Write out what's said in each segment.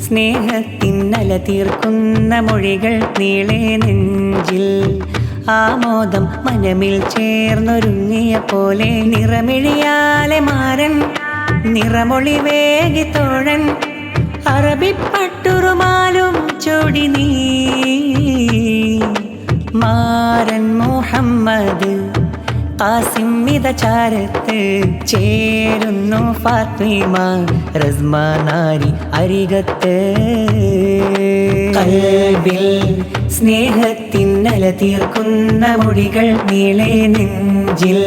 സ്നേഹത്തിന്നല തീർക്കുന്ന മൊഴികൾ നീളെ നെഞ്ചിൽ ആമോദം മനമിൽ ചേർന്നൊരുങ്ങിയ പോലെ നിറമിഴിയാലെ മാരൻ നിറമൊളി വേഗി തോഴൻ അറബിപ്പട്ടുറുമാലും ചൊടി നീ മാരൻ മുഹമ്മദ് ഖാസിമിത ചാരത്ത് ചേരുന്നു ഫാത്തിമ റസ്മ നാരി അരികത്ത് കൽബിൽ സ്നേഹത്തിന്നല തീർക്കുന്ന മൊഴികൾ നീളെ നെഞ്ചിൽ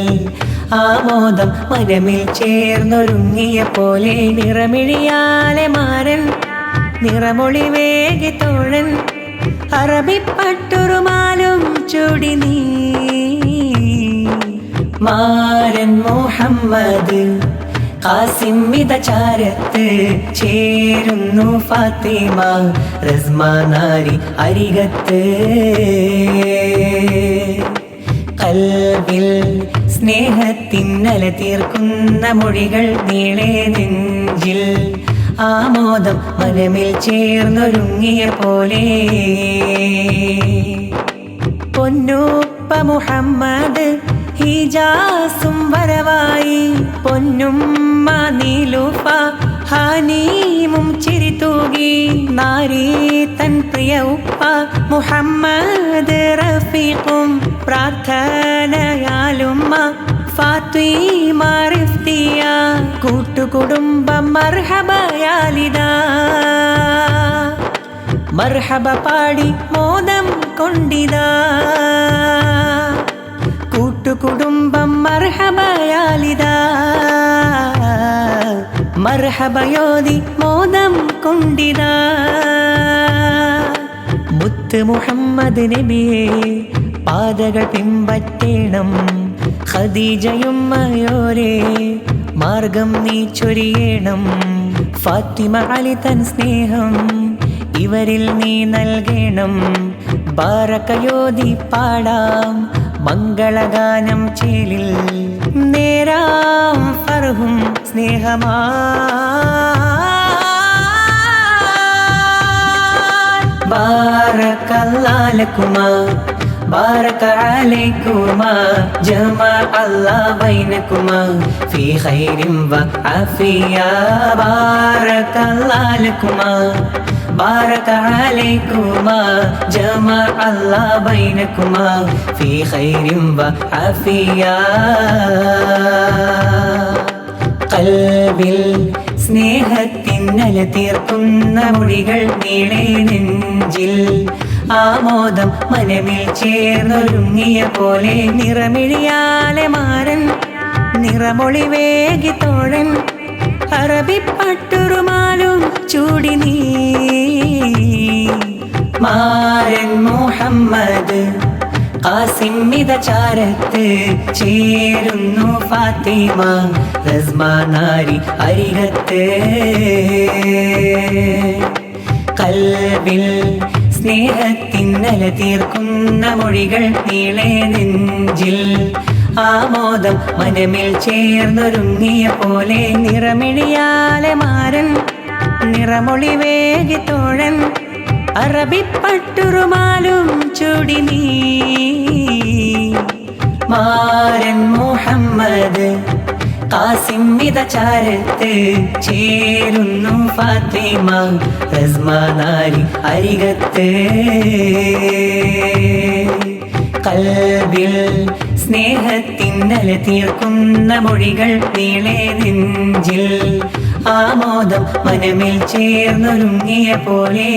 ആമോദം മനമിൽ ചേർന്നൊരുങ്ങിയ പോലെ നിറമിഴിയാലെ മാരൻ നിറമൊളി വേഗി തോഴൻ അറബിപ്പട്ടുറുമാലും ചൊടി നീ മാരൻ മുഹമ്മദ് ഖാസിമിത ചാരത്ത് ചേരുന്നു ഫാത്തിമ റസ്മ നാരി അരികത്ത് കൽബിൽ സ്നേഹത്തിന്നല തീർക്കുന്ന മൊഴികൾ നീളെ നെഞ്ചിൽ ആമോദം മനമിൽ ചേർന്നൊരുങ്ങിയ പോലെ പൊന്നൂപ്പ മുഹമ്മദ് ഹിജാസും വരവായി പൊന്നുമ്മ നീലുഫ ഹനീമും ചിരിതൂകി നാരി തൻ പ്രിയ ഉപ്പ മുഹമ്മദ് റഫീഖും പ്രാർത്ഥനയാലുമ്മ ഫാത്തിമ റിഫ്തിയ കൂട്ടുകുടുംബം മർഹബയാലിദാ മർഹബ പാടി മോദം കൊണ്ടിതാ കൂട്ടുകുടുംബം മർഹബയാലിദാ മർഹബയോതി മോദം കൊണ്ടിതാ മുത്ത് മുഹമ്മദ് നബിയെ പാതകൾ പിമ്പറ്റേണം ഖദീജയും മയോരെ മാർഗം നീ ചൊരിയണം ഫാത്തിമ അലി തൻ സ്നേഹം ഇവരിൽ നീ നൽകണം ബാറകയോതി പാടാം മംഗളഗാനം ചേലിൽ നേരാം ഫർഹും സ്നേഹമാ ബാറകല്ലാഹു ലക്കുമാ بارك عليكما جمع الله بينكما في خير وعافية بارك الله لكما بارك عليكما جمع الله بينكما في خير وعافية قلبിൽ സ്നേഹത്തിന്നല തീർക്കുന്ന മൊഴികൾ നീളെ നെഞ്ചിൽ ആമോദം മനമിൽ ചേർന്നൊരുങ്ങിയ പോലെ നിറമിഴിയാലെ മാരൻ നിറമൊളി വേഗി തോഴൻ അറബിപ്പട്ടുറുമാലും ചൂടി നീ മാരൻ മുഹമ്മദ് ഖാസിമിത ചാരത്ത് ചേരുന്നു ഫാത്തിമ റസ്മ നാരി അരികത്ത് കൽബിൽ സ്നേഹത്തിന്നല തീർക്കുന്ന മൊഴികൾ നീളെ നെഞ്ചിൽ ആമോദം മനമിൽ ചേർന്നൊരുങ്ങിയ പോലെ നിറമിഴിയാലെ മാരൻ നിറമൊളി വേഗി തോഴൻ അറബിപ്പട്ടുറുമാലും ചൂടി നീ മാരൻ മുഹമ്മദ് ഖാസിമിത ചാരത്ത് ചേരുന്നു ഫാത്തിമ റസ്മ നാരി അരികത്ത് കൽബിൽ സ്നേഹത്തിന്നല തീർക്കുന്ന മൊഴികൾ നീളെ നെഞ്ചിൽ ആമോദം മനമിൽ ചേർന്നൊരുങ്ങിയ പോലെ